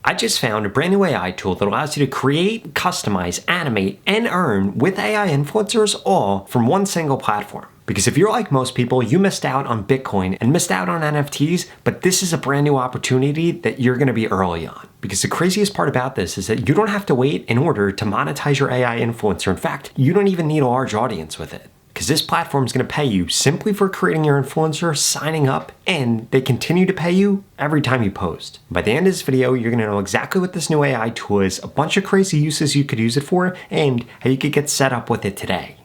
I just found a brand new AI tool that allows you to create, customize, animate, and earn with AI influencers all from one single platform. Because if you're like most people, you missed out on Bitcoin and missed out on NFTs, but this is a brand new opportunity that you're gonna be early on. Because the craziest part about this is that you don't have to wait in order to monetize your AI influencer. In fact, you don't even need a large audience with it. Because this platform is going to pay you simply for creating your influencer, signing up, and they continue to pay you every time you post. By the end of this video, you're going to know exactly what this new AI tool is, a bunch of crazy uses you could use it for, and how you could get set up with it today.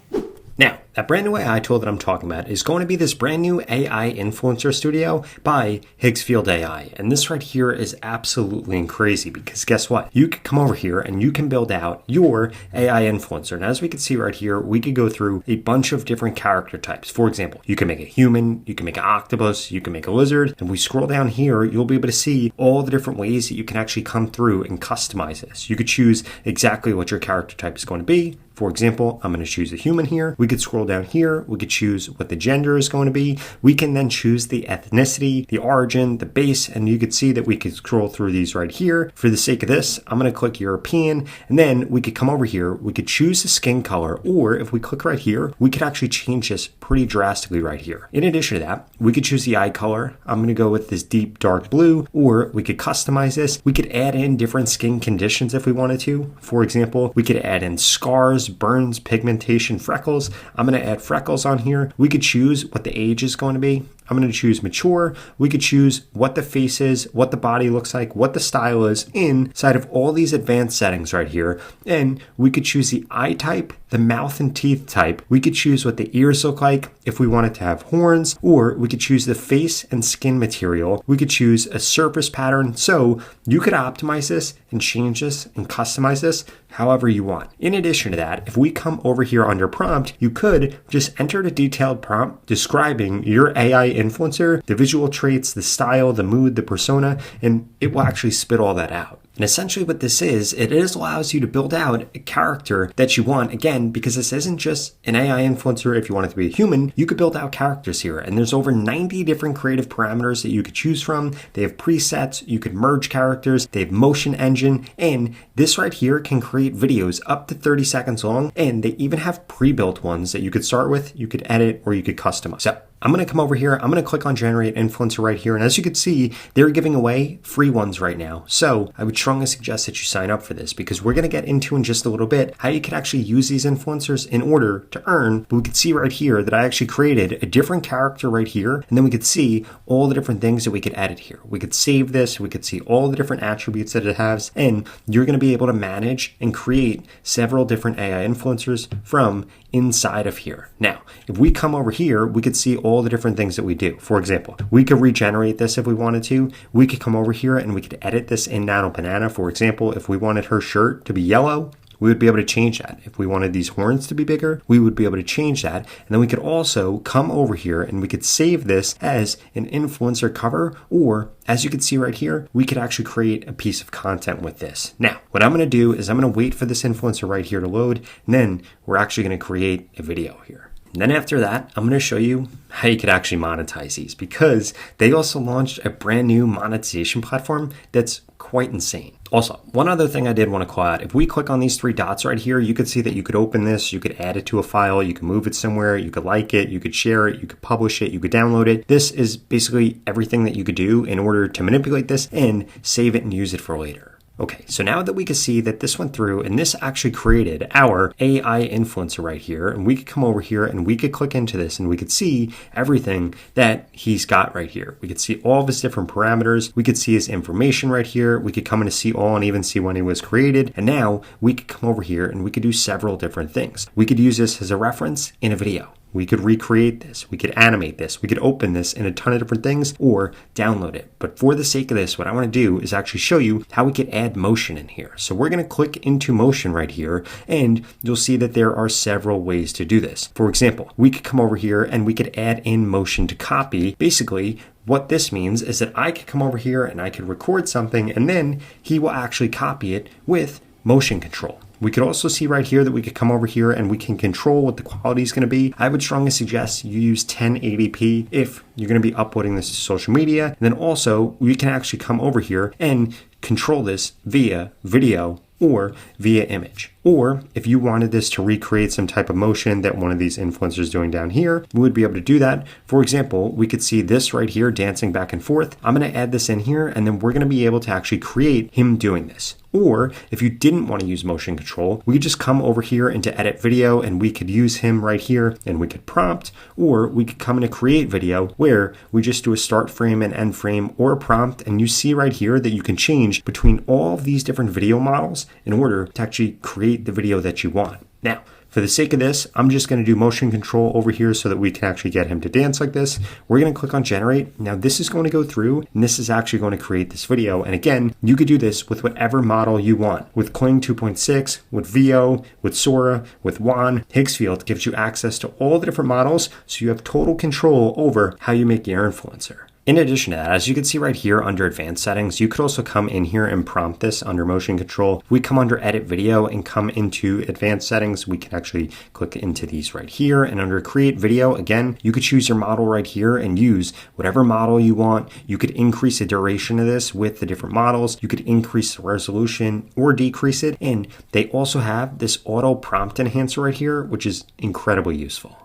Now, that brand new AI tool that I'm talking about is going to be this brand new AI Influencer Studio by Higgsfield AI. And this right here is absolutely crazy because guess what? You can come over here and you can build out your AI influencer. And as we can see right here, we could go through a bunch of different character types. For example, you can make a human, you can make an octopus, you can make a lizard. And we scroll down here, you'll be able to see all the different ways that you can actually come through and customize this. You could choose exactly what your character type is going to be. For example, I'm going to choose a human here. We could scroll down here. We could choose what the gender is going to be. We can then choose the ethnicity, the origin, the base, and you could see that we could scroll through these right here. For the sake of this, I'm going to click European, and then we could come over here. We could choose the skin color, or if we click right here, we could actually change this pretty drastically right here. In addition to that, we could choose the eye color. I'm going to go with this deep dark blue, or we could customize this. We could add in different skin conditions if we wanted to. For example, we could add in scars, burns, pigmentation, freckles. I'm going to add freckles on here. We could choose what the age is going to be. I'm going to choose mature. We could choose what the face is, what the body looks like, what the style is inside of all these advanced settings right here. And we could choose the eye type, the mouth and teeth type. We could choose what the ears look like if we wanted to have horns, or we could choose the face and skin material. We could choose a surface pattern. So you could optimize this and change this and customize this however you want. In addition to that, if we come over here under prompt, you could just enter the detailed prompt describing your AI influencer, the visual traits, the style, the mood, the persona, and it will actually spit all that out. And essentially what this is, it allows you to build out a character that you want. Again, because this isn't just an AI influencer. If you want it to be a human, you could build out characters here. And there's over 90 different creative parameters that you could choose from. They have presets. You could merge characters. They have motion engine. And this right here can create videos up to 30 seconds long. And they even have pre-built ones that you could start with, you could edit, or you could customize. So I'm going to come over here. I'm going to click on generate influencer right here. And as you can see, they're giving away free ones right now. So I would strongly suggest that you sign up for this because we're going to get into in just a little bit how you can actually use these influencers in order to earn. But we can see right here that I actually created a different character right here. And then we could see all the different things that we could edit here. We could save this. We could see all the different attributes that it has. And you're going to be able to manage and create several different AI influencers from inside of here. Now, if we come over here, we could see all the different things that we do. For example, we could regenerate this if we wanted to. We could come over here and we could edit this in Nano Banana. For example, if we wanted her shirt to be yellow, we would be able to change that. If we wanted these horns to be bigger, we would be able to change that. And then we could also come over here and we could save this as an influencer cover, or as you can see right here, we could actually create a piece of content with this. Now, what I'm going to do is I'm going to wait for this influencer right here to load, and then we're actually going to create a video here. And then after that, I'm going to show you how you could actually monetize these because they also launched a brand new monetization platform that's quite insane. Also, one other thing I did want to call out, if we click on these three dots right here, you could see that you could open this, you could add it to a file, you can move it somewhere, you could like it, you could share it, you could publish it, you could download it. This is basically everything that you could do in order to manipulate this and save it and use it for later. Okay, so now that we can see that this went through and this actually created our AI influencer right here, and we could come over here and we could click into this and we could see everything that he's got right here. We could see all of his different parameters. We could see his information right here. We could come in to see all and even see when he was created. And now we could come over here and we could do several different things. We could use this as a reference in a video. We could recreate this, we could animate this, we could open this in a ton of different things or download it. But for the sake of this, what I want to do is actually show you how we could add motion in here. So we're going to click into motion right here, and you'll see that there are several ways to do this. For example, we could come over here and we could add in motion to copy. Basically, what this means is that I could come over here and I could record something, and then he will actually copy it with motion control. We could also see right here that we could come over here and we can control what the quality is going to be. I would strongly suggest you use 1080p if you're going to be uploading this to social media. And then also we can actually come over here and control this via video or via image. Or if you wanted this to recreate some type of motion that one of these influencers is doing down here, we would be able to do that. For example, we could see this right here dancing back and forth. I'm going to add this in here and then we're going to be able to actually create him doing this. Or if you didn't want to use motion control, we could just come over here into edit video and we could use him right here and we could prompt, or we could come into create video where we just do a start frame and end frame or a prompt. And you see right here that you can change between all of these different video models in order to actually create the video that you want. Now, for the sake of this, I'm just going to do motion control over here so that we can actually get him to dance like this. We're going to click on generate. Now this is going to go through and this is actually going to create this video. And again, you could do this with whatever model you want. With Kling 2.6, with VO, with Sora, with Juan. Higgsfield gives you access to all the different models so you have total control over how you make your influencer. In addition to that, as you can see right here under advanced settings, you could also come in here and prompt this under motion control. We come under edit video and come into advanced settings. We can actually click into these right here, and under create video, again, you could choose your model right here and use whatever model you want. You could increase the duration of this with the different models. You could increase the resolution or decrease it. And they also have this auto prompt enhancer right here, which is incredibly useful.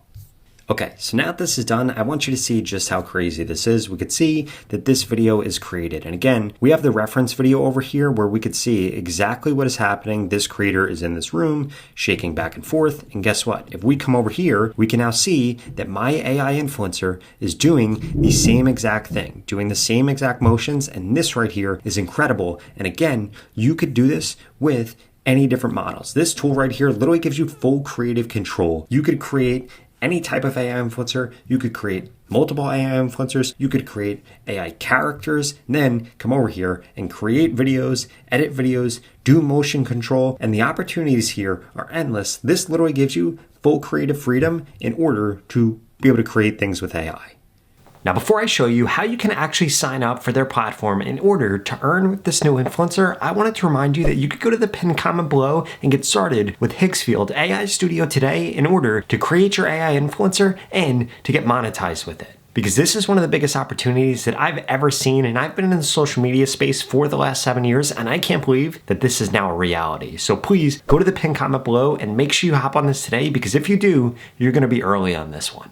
Okay, so now that this is done, I want you to see just how crazy this is. We could see that this video is created. And again, we have the reference video over here where we could see exactly what is happening. This creator is in this room, shaking back and forth. And guess what? If we come over here, we can now see that my AI influencer is doing the same exact thing, doing the same exact motions. And this right here is incredible. And again, you could do this with any different models. This tool right here literally gives you full creative control. You could create any type of AI influencer. You could create multiple AI influencers. You could create AI characters, and then come over here and create videos, edit videos, do motion control, and the opportunities here are endless. This literally gives you full creative freedom in order to be able to create things with AI. Now, before I show you how you can actually sign up for their platform in order to earn with this new influencer, I wanted to remind you that you could go to the pinned comment below and get started with Higgsfield AI Studio today in order to create your AI influencer and to get monetized with it. Because this is one of the biggest opportunities that I've ever seen, and I've been in the social media space for the last 7 years, and I can't believe that this is now a reality. So please go to the pinned comment below and make sure you hop on this today, because if you do, you're gonna be early on this one.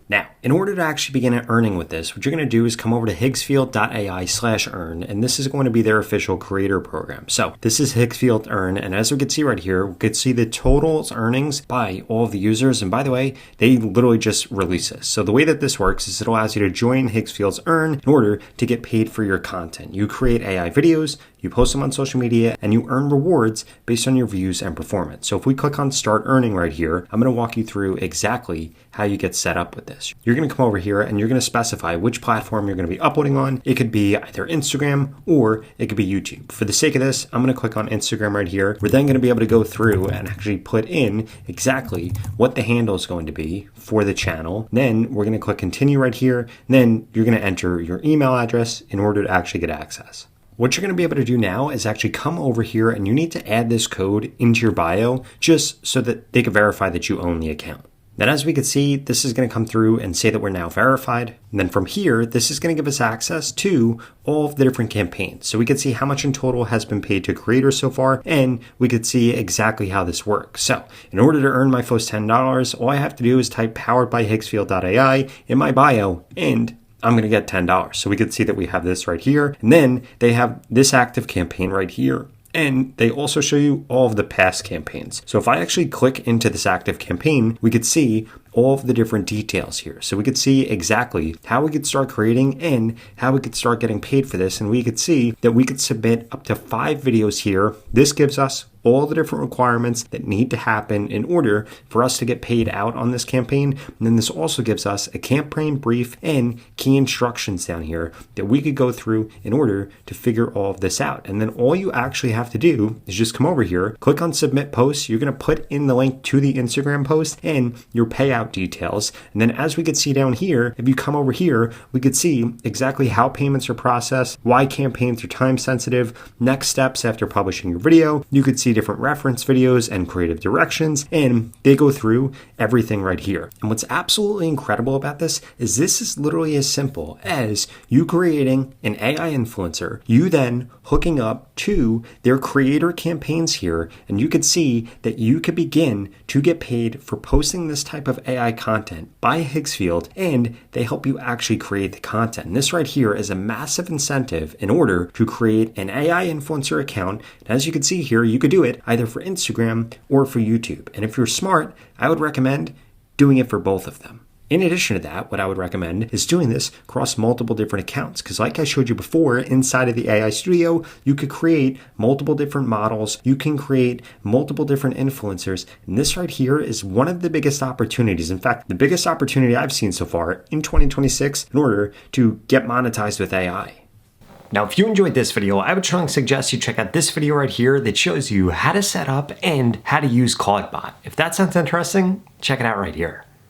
Now, in order to actually begin earning with this, what you're going to do is come over to higgsfield.ai/earn, and this is going to be their official creator program. So this is Higgsfield Earn, and as we can see right here, we could see the total earnings by all of the users. And by the way, they literally just released this. So the way that this works is it allows you to join Higgsfield's Earn in order to get paid for your content. You create AI videos, you post them on social media, and you earn rewards based on your views and performance. So if we click on Start Earning right here, I'm going to walk you through exactly how you get set up with this. You're going to come over here and you're going to specify which platform you're going to be uploading on. It could be either Instagram or it could be YouTube. For the sake of this, I'm going to click on Instagram right here. We're then going to be able to go through and actually put in exactly what the handle is going to be for the channel. Then we're going to click continue right here. And then you're going to enter your email address in order to actually get access. What you're going to be able to do now is actually come over here and you need to add this code into your bio just so that they can verify that you own the account. Then as we can see, this is going to come through and say that we're now verified. And then from here, this is going to give us access to all of the different campaigns. So we can see how much in total has been paid to creators so far, and we could see exactly how this works. So in order to earn my first $10, all I have to do is type powered by Higgsfield.ai in my bio, and I'm going to get $10. So we could see that we have this right here. And then they have this active campaign right here. And they also show you all of the past campaigns. So if I actually click into this active campaign, we could see all of the different details here. So we could see exactly how we could start creating and how we could start getting paid for this. And we could see that we could submit up to 5 videos here. This gives us all the different requirements that need to happen in order for us to get paid out on this campaign. And then this also gives us a campaign brief and key instructions down here that we could go through in order to figure all of this out. And then all you actually have to do is just come over here, click on submit post. You're going to put in the link to the Instagram post, and your payout checkout details. And then as we could see down here, if you come over here, we could see exactly how payments are processed, why campaigns are time sensitive, next steps after publishing your video. You could see different reference videos and creative directions, and they go through everything right here. And what's absolutely incredible about this is literally as simple as you creating an AI influencer, you then hooking up to their creator campaigns here, and you could see that you could begin to get paid for posting this type of AI content by Higgsfield, and they help you actually create the content. And this right here is a massive incentive in order to create an AI influencer account. And as you can see here, you could do it either for Instagram or for YouTube. And if you're smart, I would recommend doing it for both of them. In addition to that, what I would recommend is doing this across multiple different accounts, because like I showed you before, inside of the AI studio, you could create multiple different models, you can create multiple different influencers, and this right here is one of the biggest opportunities. In fact, the biggest opportunity I've seen so far in 2026 in order to get monetized with AI. Now, if you enjoyed this video, I would strongly suggest you check out this video right here that shows you how to set up and how to use CloudBot. If that sounds interesting, check it out right here.